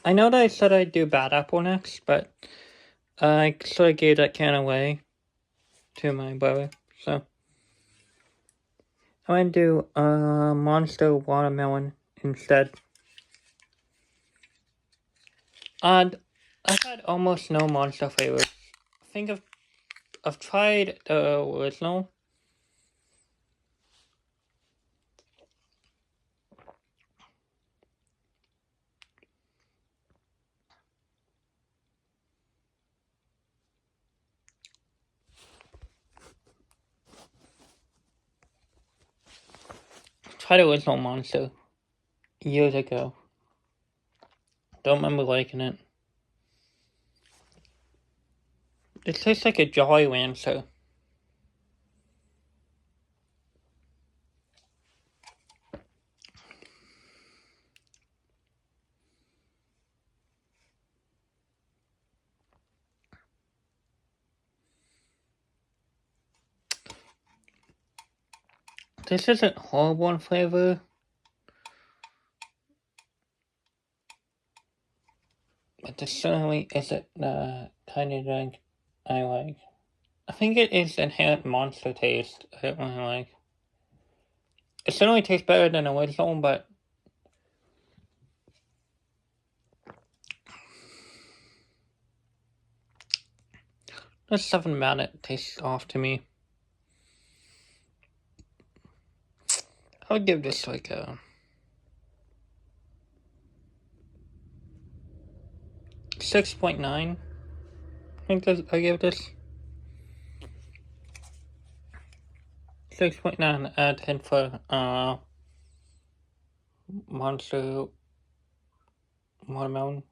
I know that I said I'd do Bad Apple next, but I sort of gave that can away to my brother, so I'm gonna do Monster Watermelon instead. And I've had almost no Monster flavors. I think I've tried the original. Tried the original Monster years ago. Don't remember liking it. It tastes like a Jolly Rancher. This isn't horrible in flavor, but this certainly isn't the kind of drink I like. I think it is inherent Monster taste I don't really like. It certainly tastes better than the original, but there's something about it tastes off to me. I would give this like a 6.9. I think I give this 6.9 out of 10 for Monster Watermelon.